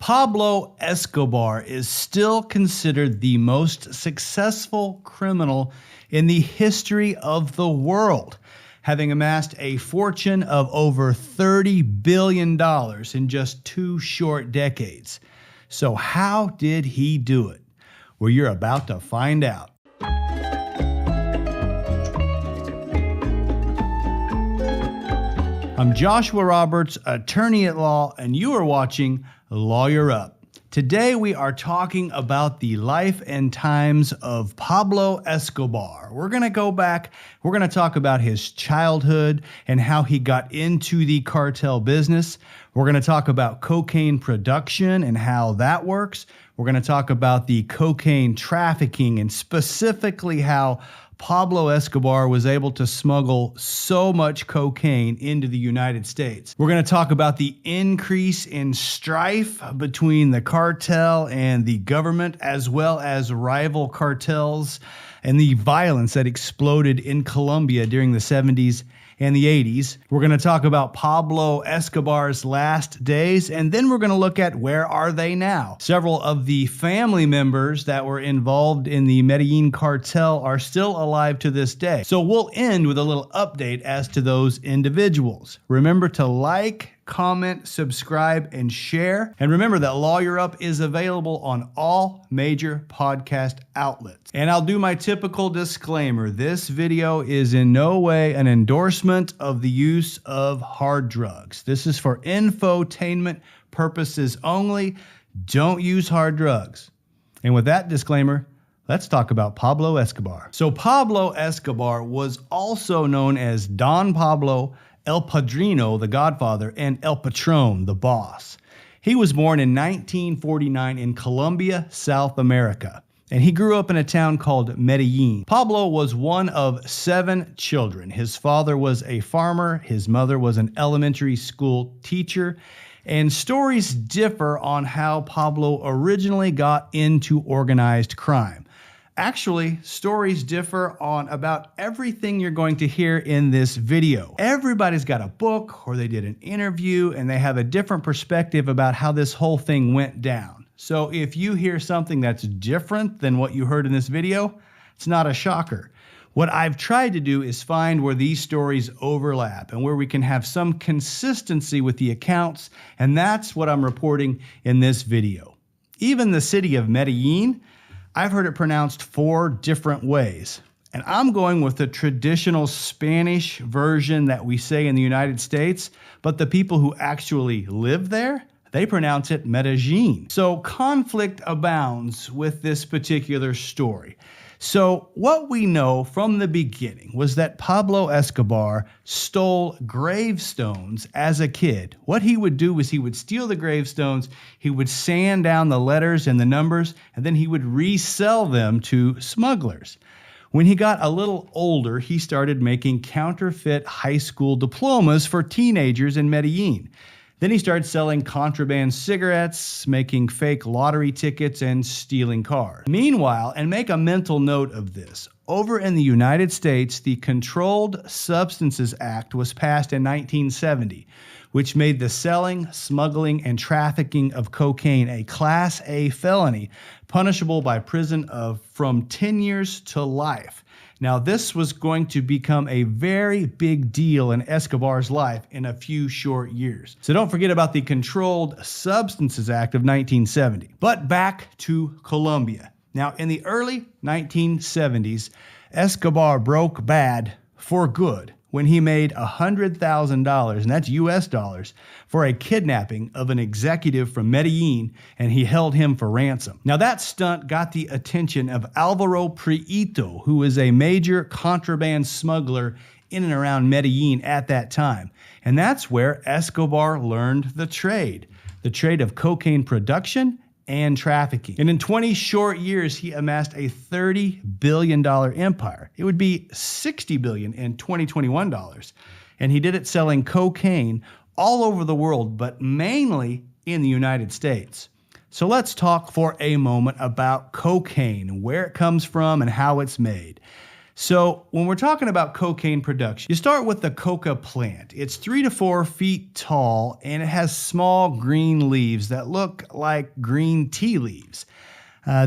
Pablo Escobar is still considered the most successful criminal in the history of the world, having amassed a fortune of over $30 billion in just 2 short decades. So how did he do it? Well, you're about to find out. I'm Joshua Roberts, attorney at law, and you are watching Lawyer Up. Today we are talking about the life and times of Pablo Escobar. We're going to go back, we're going to talk about his childhood and how he got into the cartel business. We're going to talk about cocaine production and how that works. We're going to talk about the cocaine trafficking and specifically how Pablo Escobar was able to smuggle so much cocaine into the United States. We're going to talk about the increase in strife between the cartel and the government, as well as rival cartels and the violence that exploded in Colombia during the 70s and the 80s. We're going to talk about Pablo Escobar's last days, and then we're going to look at where are they now. Several of the family members that were involved in the Medellin cartel are still alive to this day. So we'll end with a little update as to those individuals. Remember to like, comment, subscribe, and share. And remember that Lawyer Up is available on all major podcast outlets. And I'll do my typical disclaimer. This video is in no way an endorsement of the use of hard drugs. This is for infotainment purposes only. Don't use hard drugs. And with that disclaimer, let's talk about Pablo Escobar. So Pablo Escobar was also known as Don Pablo, El Padrino, the Godfather, and El Patron, the boss. He was born in 1949 in Colombia, South America, and he grew up in a town called Medellin. Pablo was one of 7 children. His father was a farmer, his mother was an elementary school teacher, and stories differ on how Pablo originally got into organized crime. Actually, stories differ on about everything you're going to hear in this video. Everybody's got a book or they did an interview and they have a different perspective about how this whole thing went down. So if you hear something that's different than what you heard in this video, it's not a shocker. What I've tried to do is find where these stories overlap and where we can have some consistency with the accounts, and that's what I'm reporting in this video. Even the city of Medellin, I've heard it pronounced 4 different ways, and I'm going with the traditional Spanish version that we say in the United States, but the people who actually live there, they pronounce it Medellin. So conflict abounds with this particular story. So what we know from the beginning was that Pablo Escobar stole gravestones as a kid. What he would do was he would steal the gravestones, he would sand down the letters and the numbers, and then he would resell them to smugglers. When he got a little older, he started making counterfeit high school diplomas for teenagers in Medellin. Then he started selling contraband cigarettes, making fake lottery tickets, and stealing cars. Meanwhile, and make a mental note of this, over in the United States, the Controlled Substances Act was passed in 1970, which made the selling, smuggling, and trafficking of cocaine a Class A felony, punishable by prison of from 10 years to life. Now, this was going to become a very big deal in Escobar's life in a few short years. So don't forget about the Controlled Substances Act of 1970. But back to Colombia. Now, in the early 1970s, Escobar broke bad for good when he made $100,000, and that's US dollars, for a kidnapping of an executive from Medellin, and he held him for ransom. Now that stunt got the attention of Alvaro Prieto, who is a major contraband smuggler in and around Medellin at that time. And that's where Escobar learned the trade of cocaine production and trafficking. And in 20 short years, he amassed a $30 billion empire. It would be $60 billion in 2021 dollars. And he did it selling cocaine all over the world, but mainly in the United States. So let's talk for a moment about cocaine, where it comes from and how it's made. So when we're talking about cocaine production, you start with the coca plant. It's 3 to 4 feet tall, and it has small green leaves that look like green tea leaves.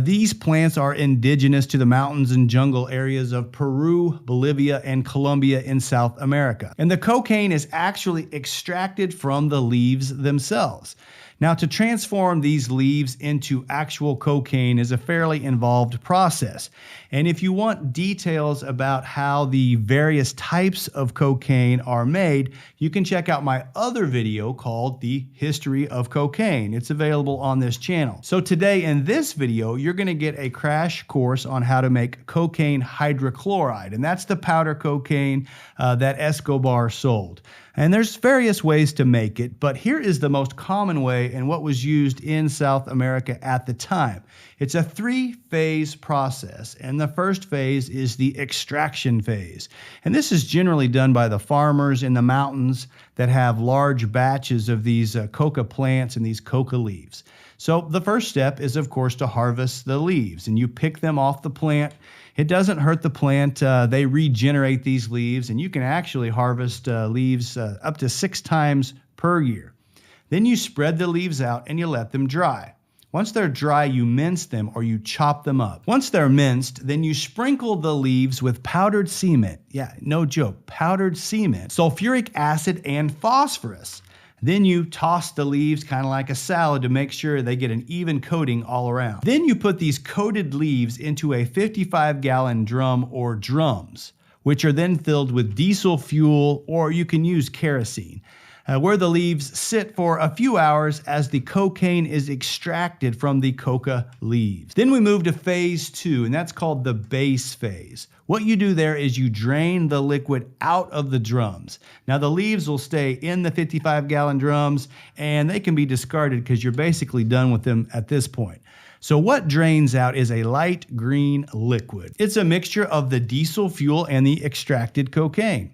These plants are indigenous to the mountains and jungle areas of Peru, Bolivia, and Colombia in South America. And the cocaine is actually extracted from the leaves themselves. Now, to transform these leaves into actual cocaine is a fairly involved process. And if you want details about how the various types of cocaine are made, you can check out my other video called The History of Cocaine. It's available on this channel. So today in this video, you're going to get a crash course on how to make cocaine hydrochloride. And that's the powder cocaine that Escobar sold. And there's various ways to make it, but here is the most common way and what was used in South America at the time. It's a 3-phase process, and the first phase is the extraction phase. And this is generally done by the farmers in the mountains that have large batches of these coca plants and these coca leaves. So the first step is, of course, to harvest the leaves, and you pick them off the plant. It doesn't hurt the plant. They regenerate these leaves, and you can actually harvest leaves up to 6 times per year. Then you spread the leaves out and you let them dry. Once they're dry, you mince them or you chop them up. Once they're minced, then you sprinkle the leaves with powdered cement. Yeah, no joke, powdered cement, sulfuric acid, and phosphorus. Then you toss the leaves kind of like a salad to make sure they get an even coating all around. Then you put these coated leaves into a 55-gallon drum or drums, which are then filled with diesel fuel, or you can use kerosene, where the leaves sit for a few hours as the cocaine is extracted from the coca leaves. Then we move to phase 2, and that's called the base phase. What you do there is you drain the liquid out of the drums. Now the leaves will stay in the 55-gallon drums, and they can be discarded because you're basically done with them at this point. So what drains out is a light green liquid. It's a mixture of the diesel fuel and the extracted cocaine.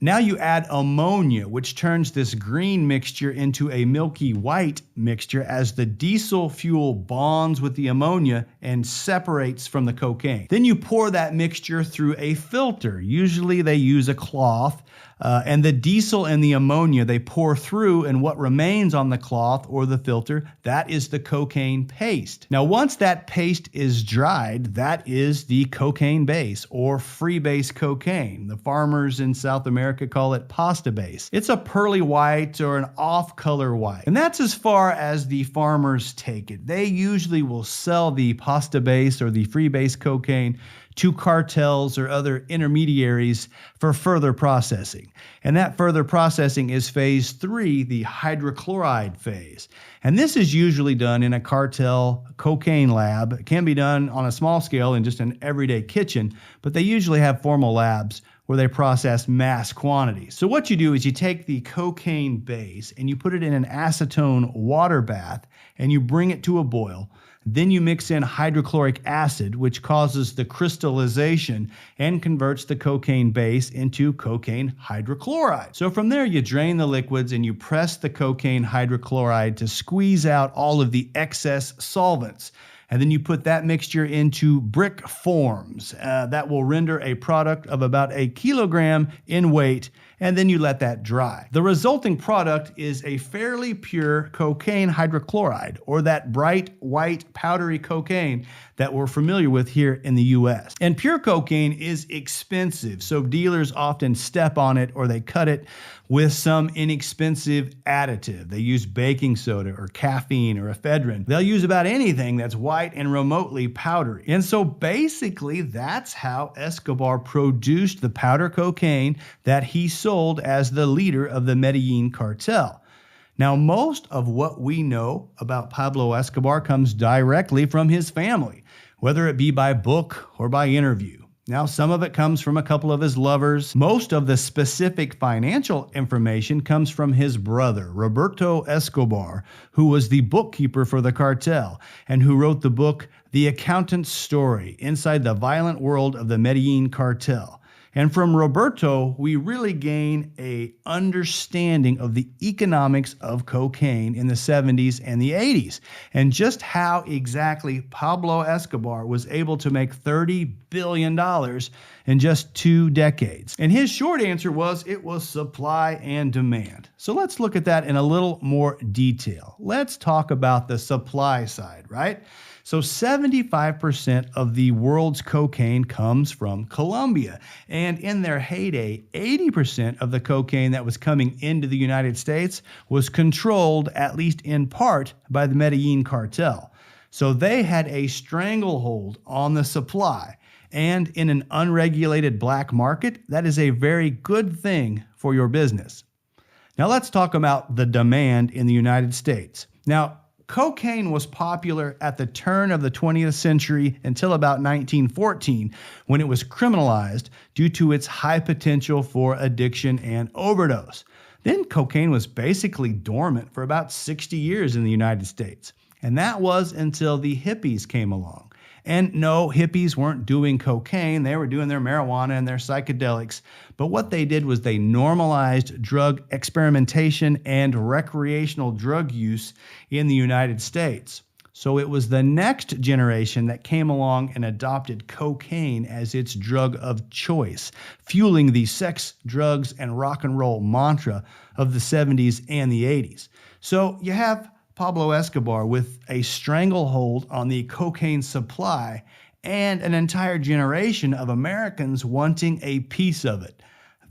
Now you add ammonia, which turns this green mixture into a milky white mixture as the diesel fuel bonds with the ammonia and separates from the cocaine. Then you pour that mixture through a filter. Usually they use a cloth, and the diesel and the ammonia they pour through, and what remains on the cloth or the filter, that is the cocaine paste. Now once that paste is dried, that is the cocaine base or freebase cocaine. The farmers in South America call it pasta base. It's a pearly white or an off-color white. And that's as far as the farmers take it. They usually will sell the pasta base or the freebase cocaine to cartels or other intermediaries for further processing. And that further processing is phase 3, the hydrochloride phase. And this is usually done in a cartel cocaine lab. It can be done on a small scale in just an everyday kitchen, but they usually have formal labs where they process mass quantities. So what you do is you take the cocaine base and you put it in an acetone water bath and you bring it to a boil. Then you mix in hydrochloric acid, which causes the crystallization and converts the cocaine base into cocaine hydrochloride. So from there, you drain the liquids and you press the cocaine hydrochloride to squeeze out all of the excess solvents. And then you put that mixture into brick forms that will render a product of about 1 kilogram in weight, and then you let that dry. The resulting product is a fairly pure cocaine hydrochloride, or that bright white powdery cocaine that we're familiar with here in the US. And pure cocaine is expensive, so dealers often step on it or they cut it with some inexpensive additive. They use baking soda or caffeine or ephedrine. They'll use about anything that's white and remotely powdery. And so basically that's how Escobar produced the powder cocaine that he sold as the leader of the Medellin cartel. Now, most of what we know about Pablo Escobar comes directly from his family, whether it be by book or by interview. Now, some of it comes from a couple of his lovers. Most of the specific financial information comes from his brother, Roberto Escobar, who was the bookkeeper for the cartel and who wrote the book, The Accountant's Story, Inside the Violent World of the Medellin Cartel. And from Roberto, we really gain a understanding of the economics of cocaine in the 70s and the 80s, and just how exactly Pablo Escobar was able to make $30 billion in just 2 decades. And his short answer was it was supply and demand. So let's look at that in a little more detail. Let's talk about the supply side, right? So 75% of the world's cocaine comes from Colombia. And in their heyday, 80% of the cocaine that was coming into the United States was controlled, at least in part, by the Medellin cartel. So they had a stranglehold on the supply. And in an unregulated black market, that is a very good thing for your business. Now let's talk about the demand in the United States. Now, cocaine was popular at the turn of the 20th century until about 1914, when it was criminalized due to its high potential for addiction and overdose. Then cocaine was basically dormant for about 60 years in the United States. And that was until the hippies came along. And no, hippies weren't doing cocaine. They were doing their marijuana and their psychedelics. But what they did was they normalized drug experimentation and recreational drug use in the United States. So it was the next generation that came along and adopted cocaine as its drug of choice, fueling the sex, drugs, and rock and roll mantra of the 70s and the 80s. So you have Pablo Escobar with a stranglehold on the cocaine supply and an entire generation of Americans wanting a piece of it.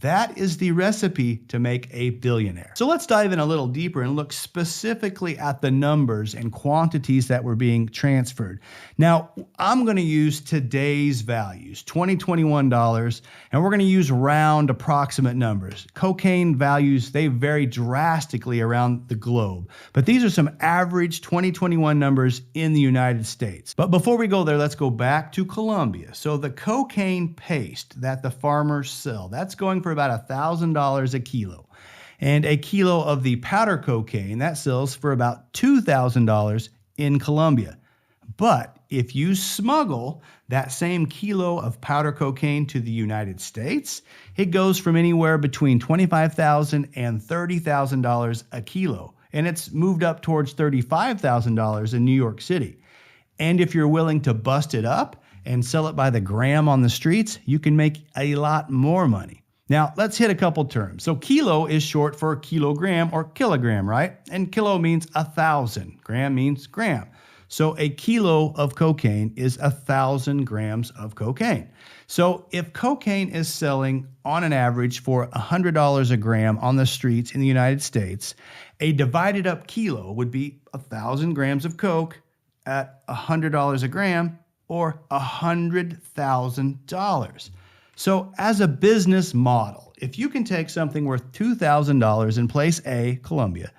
That is the recipe to make a billionaire. So let's dive in a little deeper and look specifically at the numbers and quantities that were being transferred. Now, I'm going to use today's values, $2021, and we're going to use round approximate numbers. Cocaine values, they vary drastically around the globe, but these are some average 2021 numbers in the United States. But before we go there, let's go back to Colombia. So the cocaine paste that the farmers sell, that's going for about $1,000 a kilo. And a kilo of the powder cocaine, that sells for about $2,000 in Colombia. But if you smuggle that same kilo of powder cocaine to the United States, it goes from anywhere between $25,000 and $30,000 a kilo. And it's moved up towards $35,000 in New York City. And if you're willing to bust it up and sell it by the gram on the streets, you can make a lot more money. Now, let's hit a couple terms. So kilo is short for kilogram or kilogram, right? And kilo means 1,000. Gram means gram. So a kilo of cocaine is 1,000 grams of cocaine. So if cocaine is selling on an average for $100 a gram on the streets in the United States, a divided up kilo would be 1,000 grams of coke at $100 a gram, or $100,000. So as a business model, if you can take something worth $2,000 in place A, Colombia,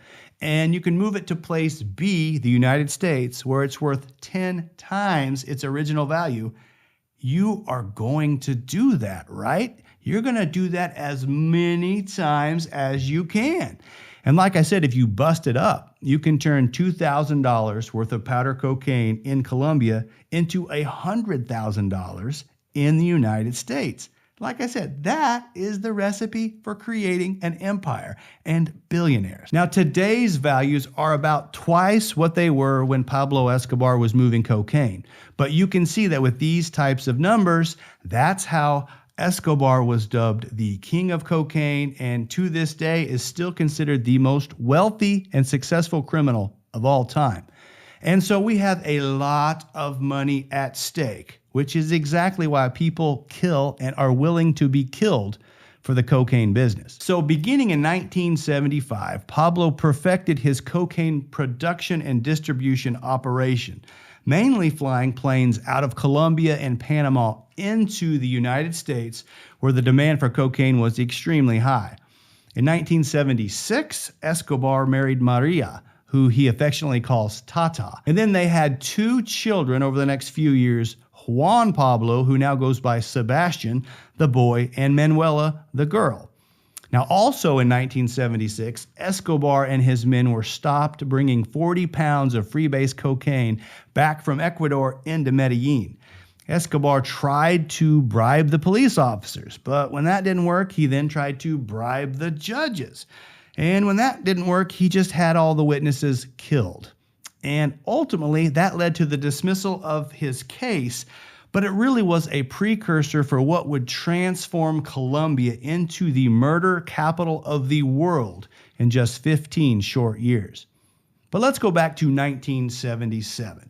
and you can move it to place B, the United States, where it's worth 10 times its original value, you are going to do that, right? You're going to do that as many times as you can. And like I said, if you bust it up, you can turn $2,000 worth of powder cocaine in Colombia into $100,000 in the United States. Like I said, that is the recipe for creating an empire and billionaires. Now, today's values are about twice what they were when Pablo Escobar was moving cocaine. But you can see that with these types of numbers, that's how Escobar was dubbed the king of cocaine, and to this day is still considered the most wealthy and successful criminal of all time. And so we have a lot of money at stake, which is exactly why people kill and are willing to be killed for the cocaine business. So beginning in 1975, Pablo perfected his cocaine production and distribution operation, mainly flying planes out of Colombia and Panama into the United States, where the demand for cocaine was extremely high. In 1976, Escobar married Maria, who he affectionately calls Tata. And then they had 2 children over the next few years, Juan Pablo, who now goes by Sebastian, the boy, and Manuela, the girl. Now, also in 1976, Escobar and his men were stopped bringing 40 pounds of freebase cocaine back from Ecuador into Medellin. Escobar tried to bribe the police officers, but when that didn't work, he then tried to bribe the judges. And when that didn't work, he just had all the witnesses killed. And ultimately, that led to the dismissal of his case, but it really was a precursor for what would transform Colombia into the murder capital of the world in just 15 short years. But let's go back to 1977.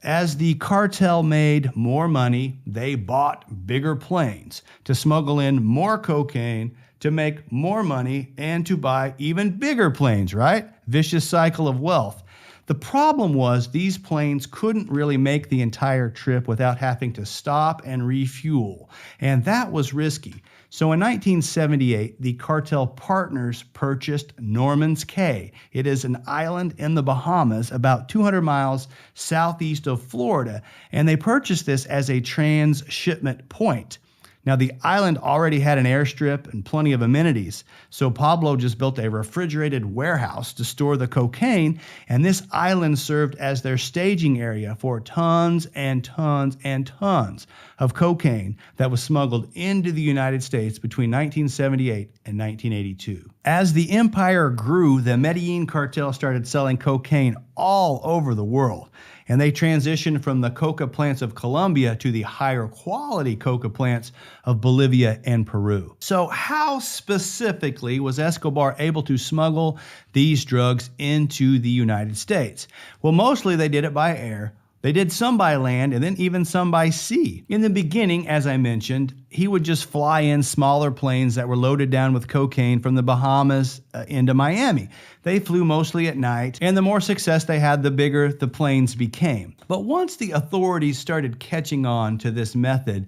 As the cartel made more money, they bought bigger planes to smuggle in more cocaine, to make more money, and to buy even bigger planes, right? Vicious cycle of wealth. The problem was these planes couldn't really make the entire trip without having to stop and refuel, and that was risky. So in 1978, the cartel partners purchased Norman's Cay. It is an island in the Bahamas, about 200 miles southeast of Florida, and they purchased this as a transshipment point. Now, the island already had an airstrip and plenty of amenities, so Pablo just built a refrigerated warehouse to store the cocaine, and this island served as their staging area for tons and tons and tons of cocaine that was smuggled into the United States between 1978 and 1982. As the empire grew, the Medellin cartel started selling cocaine all over the world, and they transitioned from the coca plants of Colombia to the higher quality coca plants of Bolivia and Peru. So how specifically was Escobar able to smuggle these drugs into the United States? Well, mostly they did it by air. They did some by land and then even some by sea. In the beginning, as I mentioned, he would just fly in smaller planes that were loaded down with cocaine from the Bahamas into Miami. They flew mostly at night, and the more success they had, the bigger the planes became. But once the authorities started catching on to this method,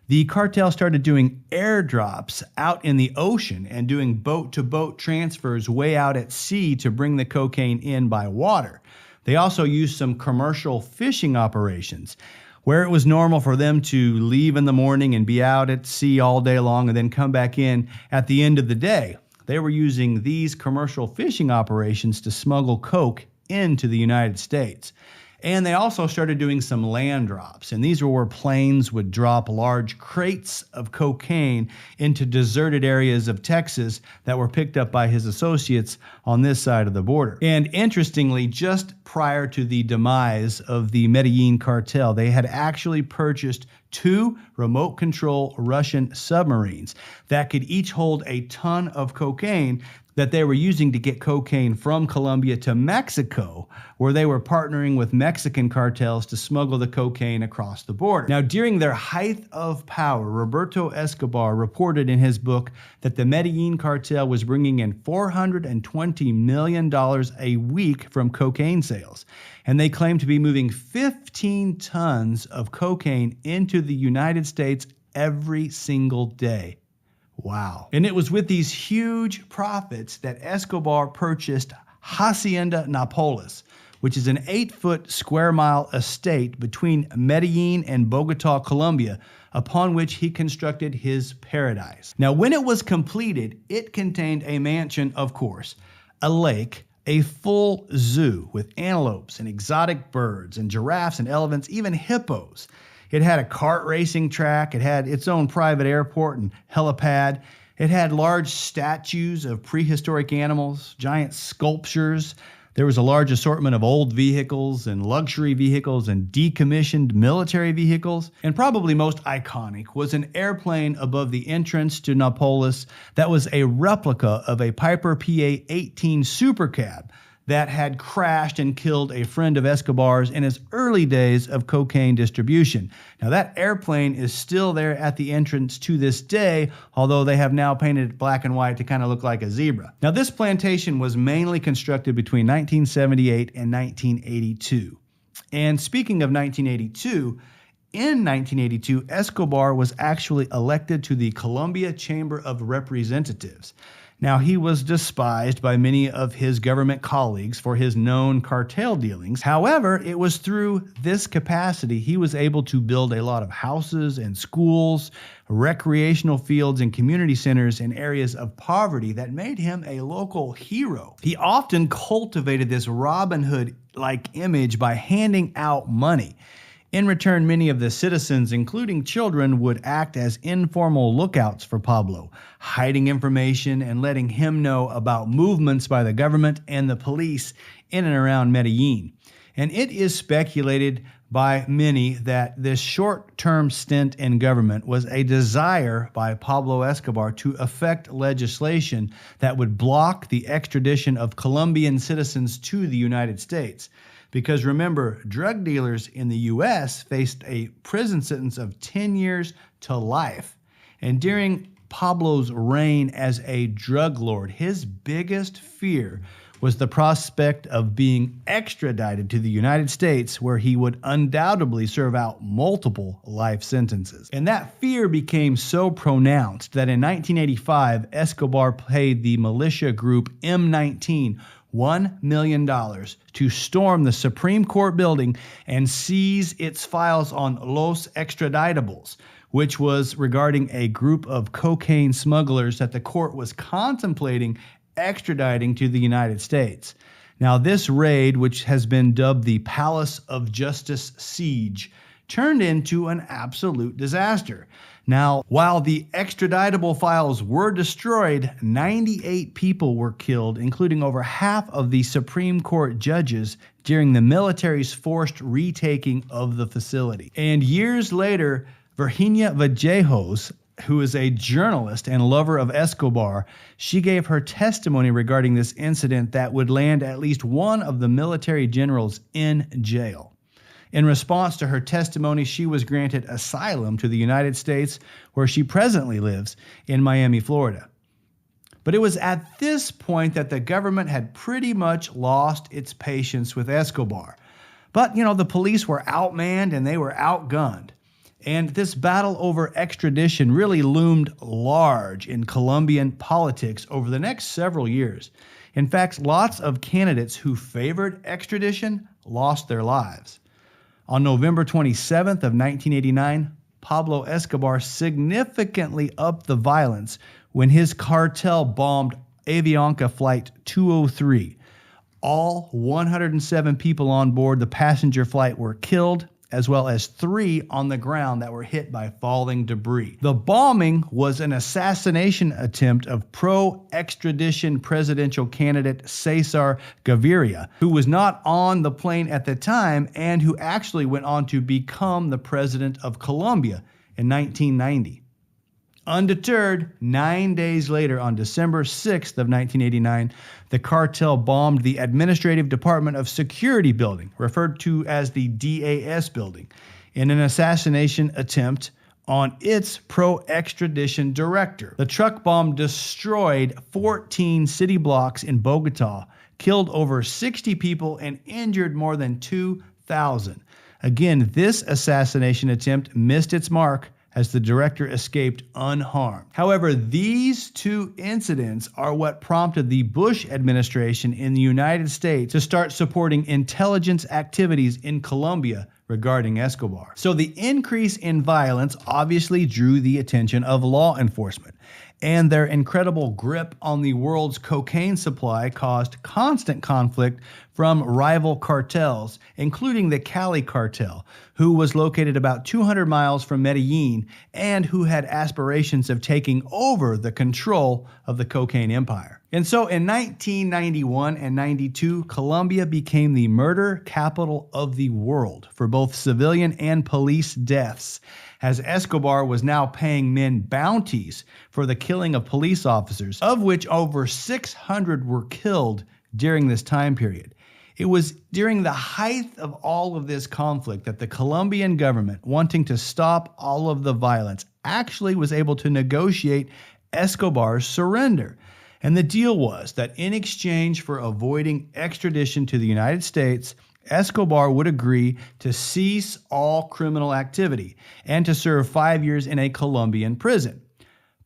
the cartel started doing airdrops out in the ocean and doing boat-to-boat transfers way out at sea to bring the cocaine in by water. They also used some commercial fishing operations where it was normal for them to leave in the morning and be out at sea all day long and then come back in at the end of the day. They were using these commercial fishing operations to smuggle coke into the United States. And they also started doing some land drops, and these were where planes would drop large crates of cocaine into deserted areas of Texas that were picked up by his associates on this side of the border. And interestingly, just prior to the demise of the Medellin cartel, they had actually purchased 2 remote control Russian submarines that could each hold a ton of cocaine that they were using to get cocaine from Colombia to Mexico, where they were partnering with Mexican cartels to smuggle the cocaine across the border. Now, during their height of power, Roberto Escobar reported in his book that the Medellin cartel was bringing in $420 million a week from cocaine sales, and they claimed to be moving 15 tons of cocaine into the United States every single day. Wow. And it was with these huge profits that Escobar purchased Hacienda Napoles, which is an 8-foot square mile estate between Medellin and Bogota, Colombia, upon which he constructed his paradise. Now, when it was completed, it contained a mansion, of course, a lake, a full zoo with antelopes and exotic birds and giraffes and elephants, even hippos. It had a kart racing track. It had its own private airport and helipad. It had large statues of prehistoric animals, giant sculptures. There was a large assortment of old vehicles and luxury vehicles and decommissioned military vehicles. And probably most iconic was an airplane above the entrance to Napoles that was a replica of a Piper PA-18 Super Cab that had crashed and killed a friend of Escobar's in his early days of cocaine distribution. Now, that airplane is still there at the entrance to this day, although they have now painted it black and white to kind of look like a zebra. Now, this plantation was mainly constructed between 1978 and 1982. And speaking of 1982, in 1982, Escobar was actually elected to the Colombia Chamber of Representatives. Now, he was despised by many of his government colleagues for his known cartel dealings. However, it was through this capacity he was able to build a lot of houses and schools, recreational fields, and community centers in areas of poverty that made him a local hero. He often cultivated this Robin Hood-like image by handing out money. In return, many of the citizens, including children, would act as informal lookouts for Pablo, hiding information and letting him know about movements by the government and the police in and around Medellin. And it is speculated by many that this short-term stint in government was a desire by Pablo Escobar to effect legislation that would block the extradition of Colombian citizens to the United States. Because remember, drug dealers in the U.S. faced a prison sentence of 10 years to life. And during Pablo's reign as a drug lord, his biggest fear was the prospect of being extradited to the United States, where he would undoubtedly serve out multiple life sentences. And that fear became so pronounced that in 1985, Escobar paid the militia group M19 $1 million to storm the Supreme Court building and seize its files on Los Extraditables, which was regarding a group of cocaine smugglers that the court was contemplating extraditing to the United States. Now, this raid, which has been dubbed the Palace of Justice Siege, turned into an absolute disaster. Now, while the extraditable files were destroyed, 98 people were killed, including over half of the Supreme Court judges during the military's forced retaking of the facility. And years later, Virginia Vallejos, who is a journalist and lover of Escobar, she gave her testimony regarding this incident that would land at least one of the military generals in jail. In response to her testimony, she was granted asylum to the United States, where she presently lives in Miami, Florida. But it was at this point that the government had pretty much lost its patience with Escobar. But, the police were outmanned and they were outgunned. And this battle over extradition really loomed large in Colombian politics over the next several years. In fact, lots of candidates who favored extradition lost their lives. On November 27th of 1989, Pablo Escobar significantly upped the violence when his cartel bombed Avianca Flight 203. All 107 people on board the passenger flight were killed, as well as 3 on the ground that were hit by falling debris. The bombing was an assassination attempt of pro-extradition presidential candidate Cesar Gaviria, who was not on the plane at the time and who actually went on to become the president of Colombia in 1990. Undeterred, 9 days later, on December 6th of 1989, the cartel bombed the Administrative Department of Security building, referred to as the DAS building, in an assassination attempt on its pro-extradition director. The truck bomb destroyed 14 city blocks in Bogota, killed over 60 people, and injured more than 2,000. Again, this assassination attempt missed its mark, as the director escaped unharmed. However, these 2 incidents are what prompted the Bush administration in the United States to start supporting intelligence activities in Colombia regarding Escobar. So the increase in violence obviously drew the attention of law enforcement, and their incredible grip on the world's cocaine supply caused constant conflict from rival cartels, including the Cali cartel, who was located about 200 miles from Medellin and who had aspirations of taking over the control of the cocaine empire. And so in 1991 and 92, Colombia became the murder capital of the world for both civilian and police deaths, as Escobar was now paying men bounties for the killing of police officers, of which over 600 were killed during this time period. It was during the height of all of this conflict that the Colombian government, wanting to stop all of the violence, actually was able to negotiate Escobar's surrender. And the deal was that in exchange for avoiding extradition to the United States, Escobar would agree to cease all criminal activity and to serve 5 years in a Colombian prison.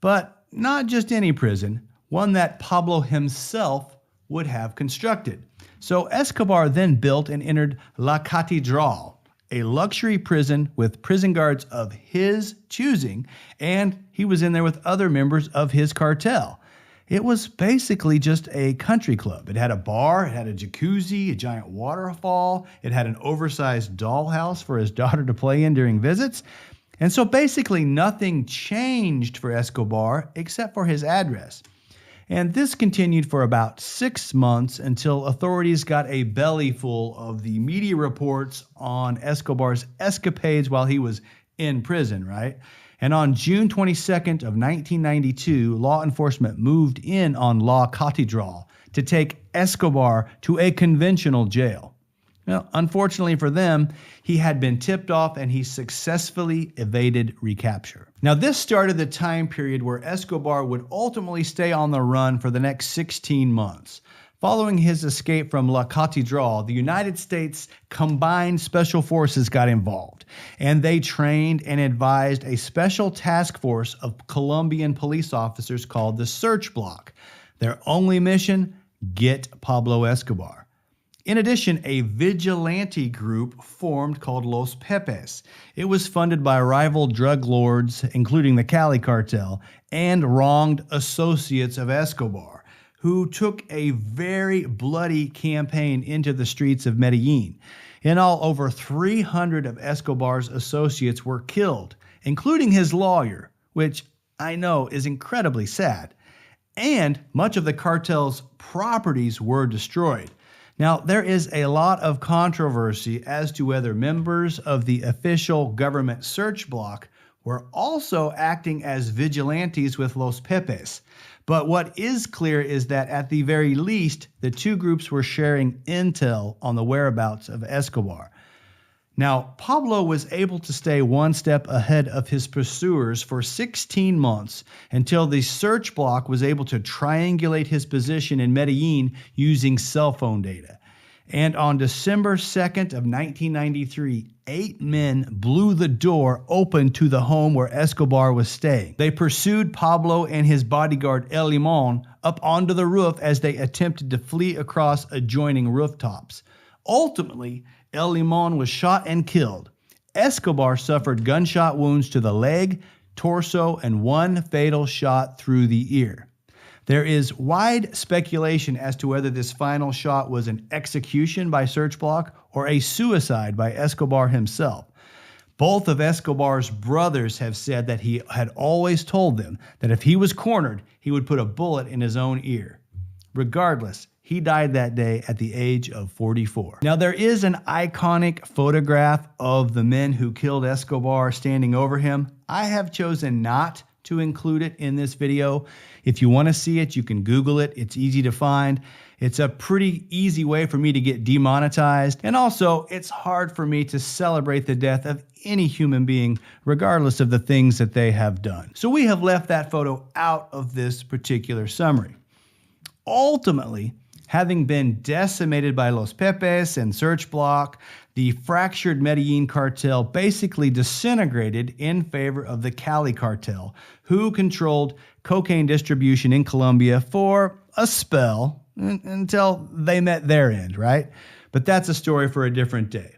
But not just any prison, one that Pablo himself would have constructed. So Escobar then built and entered La Catedral, a luxury prison with prison guards of his choosing, and he was in there with other members of his cartel. It was basically just a country club. It had a bar, it had a jacuzzi, a giant waterfall, it had an oversized dollhouse for his daughter to play in during visits. And so basically nothing changed for Escobar except for his address. And this continued for about 6 months until authorities got a belly full of the media reports on Escobar's escapades while he was in prison, right? And on June 22nd of 1992, law enforcement moved in on La Catedral to take Escobar to a conventional jail. Well, unfortunately for them, he had been tipped off and he successfully evaded recapture. Now, this started the time period where Escobar would ultimately stay on the run for the next 16 months. Following his escape from La Catedral, the United States Combined Special Forces got involved, and they trained and advised a special task force of Colombian police officers called the Search Block. Their only mission: get Pablo Escobar. In addition, a vigilante group formed called Los Pepes. It was funded by rival drug lords, including the Cali cartel, and wronged associates of Escobar, who took a very bloody campaign into the streets of Medellin. In all, over 300 of Escobar's associates were killed, including his lawyer, which I know is incredibly sad. And much of the cartel's properties were destroyed. Now, there is a lot of controversy as to whether members of the official government search block were also acting as vigilantes with Los Pepes. But what is clear is that at the very least, the two groups were sharing intel on the whereabouts of Escobar. Now, Pablo was able to stay one step ahead of his pursuers for 16 months until the search block was able to triangulate his position in Medellin using cell phone data. And on December 2nd of 1993, 8 men blew the door open to the home where Escobar was staying. They pursued Pablo and his bodyguard El Limon up onto the roof as they attempted to flee across adjoining rooftops. Ultimately, El Limon was shot and killed. Escobar suffered gunshot wounds to the leg, torso, and one fatal shot through the ear. There is wide speculation as to whether this final shot was an execution by search block or a suicide by Escobar himself. Both of Escobar's brothers have said that he had always told them that if he was cornered, he would put a bullet in his own ear. Regardless, he died that day at the age of 44. Now, there is an iconic photograph of the men who killed Escobar standing over him. I have chosen not to include it in this video. If you want to see it, you can Google it. It's easy to find. It's a pretty easy way for me to get demonetized. And also, it's hard for me to celebrate the death of any human being, regardless of the things that they have done. So we have left that photo out of this particular summary. Ultimately, having been decimated by Los Pepes and Search Block, the fractured Medellin cartel basically disintegrated in favor of the Cali cartel, who controlled cocaine distribution in Colombia for a spell until they met their end, right? But that's a story for a different day.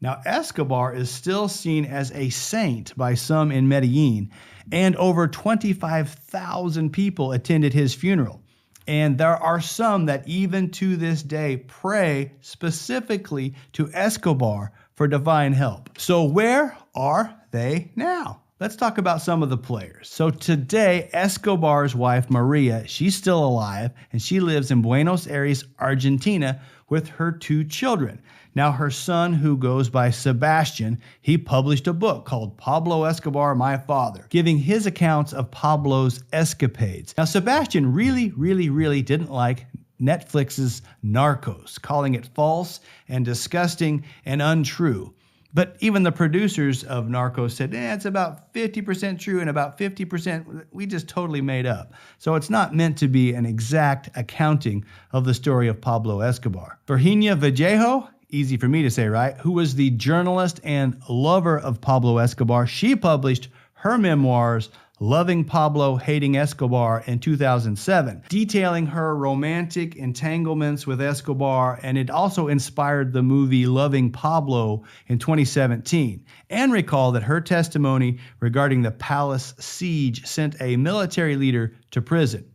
Now, Escobar is still seen as a saint by some in Medellin, and over 25,000 people attended his funeral. And there are some that even to this day pray specifically to Escobar for divine help. So where are they now? Let's talk about some of the players. So today, Escobar's wife, Maria, she's still alive, and she lives in Buenos Aires, Argentina, with her 2 children. Now, her son, who goes by Sebastian, he published a book called Pablo Escobar, My Father, giving his accounts of Pablo's escapades. Now, Sebastian really didn't like Netflix's Narcos, calling it false and disgusting and untrue. But even the producers of Narcos said, it's about 50% true and about 50% we just totally made up. So it's not meant to be an exact accounting of the story of Pablo Escobar. Virginia Vallejo, easy for me to say, right, who was the journalist and lover of Pablo Escobar, she published her memoirs, Loving Pablo, Hating Escobar, in 2007, detailing her romantic entanglements with Escobar, and it also inspired the movie Loving Pablo in 2017. And recall that her testimony regarding the palace siege sent a military leader to prison.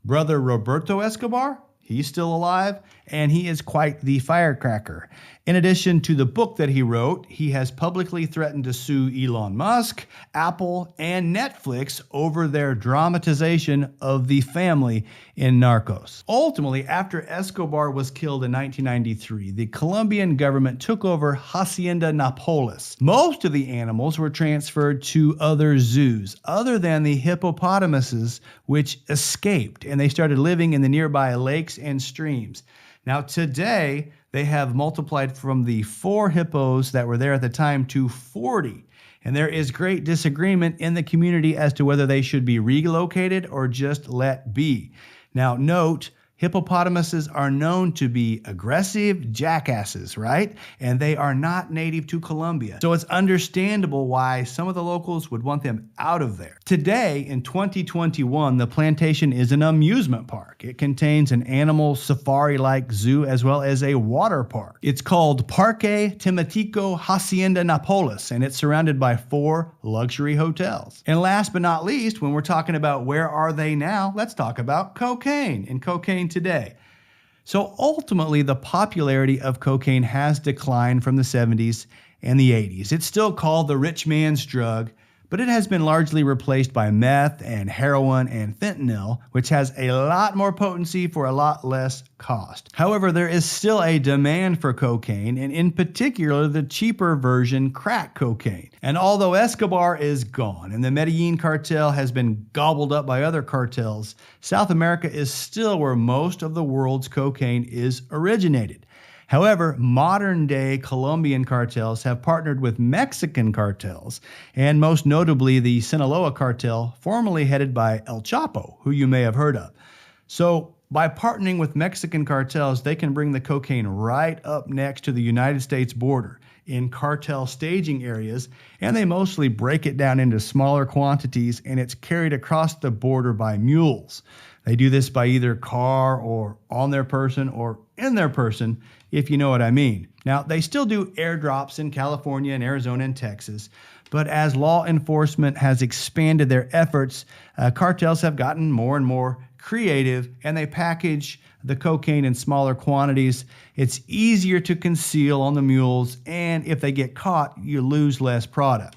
Brother Roberto Escobar, he's still alive, and he is quite the firecracker. In addition to the book that he wrote, he has publicly threatened to sue Elon Musk, Apple, and Netflix over their dramatization of the family in Narcos. Ultimately, after Escobar was killed in 1993, the Colombian government took over Hacienda Nápoles. Most of the animals were transferred to other zoos, other than the hippopotamuses, which escaped, and they started living in the nearby lakes and streams. Now today, they have multiplied from the 4 hippos that were there at the time to 40. And there is great disagreement in the community as to whether they should be relocated or just let be. Now note, hippopotamuses are known to be aggressive jackasses, right? And they are not native to Colombia. So it's understandable why some of the locals would want them out of there. Today, in 2021, the plantation is an amusement park. It contains an animal safari-like zoo as well as a water park. It's called Parque Temático Hacienda Nápoles, and it's surrounded by 4 luxury hotels. And last but not least, when we're talking about where are they now, let's talk about cocaine and cocaine today. So ultimately, the popularity of cocaine has declined from the 70s and the 80s. It's still called the rich man's drug, but it has been largely replaced by meth and heroin and fentanyl, which has a lot more potency for a lot less cost. However, there is still a demand for cocaine, and in particular, the cheaper version, crack cocaine. And although Escobar is gone and the Medellin cartel has been gobbled up by other cartels, South America is still where most of the world's cocaine is originated. However, modern-day Colombian cartels have partnered with Mexican cartels, and most notably the Sinaloa cartel, formerly headed by El Chapo, who you may have heard of. So, by partnering with Mexican cartels, they can bring the cocaine right up next to the United States border in cartel staging areas, and they mostly break it down into smaller quantities, and it's carried across the border by mules. They do this by either car or on their person or in their person, if you know what I mean. Now, they still do airdrops in California and Arizona and Texas, but as law enforcement has expanded their efforts, cartels have gotten more and more creative, and they package the cocaine in smaller quantities. It's easier to conceal on the mules, and if they get caught, you lose less product.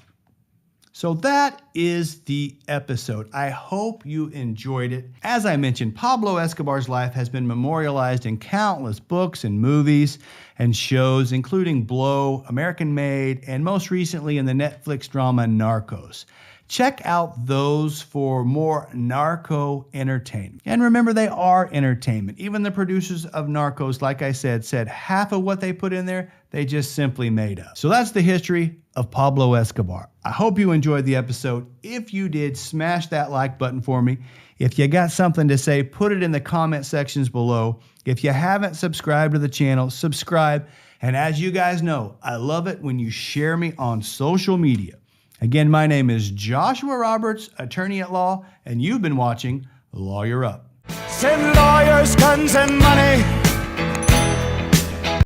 So that is the episode. I hope you enjoyed it. As I mentioned, Pablo Escobar's life has been memorialized in countless books and movies and shows, including Blow, American Made, and most recently in the Netflix drama Narcos. Check out those for more narco entertainment. And remember, they are entertainment. Even the producers of Narcos, like I said half of what they put in there, they just simply made up. So that's the history of Pablo Escobar. I hope you enjoyed the episode. If you did, smash that like button for me. If you got something to say, put it in the comment sections below. If you haven't subscribed to the channel, subscribe. And as you guys know, I love it when you share me on social media. Again, my name is Joshua Roberts, attorney at law, and you've been watching Lawyer Up. Send lawyers, guns, and money.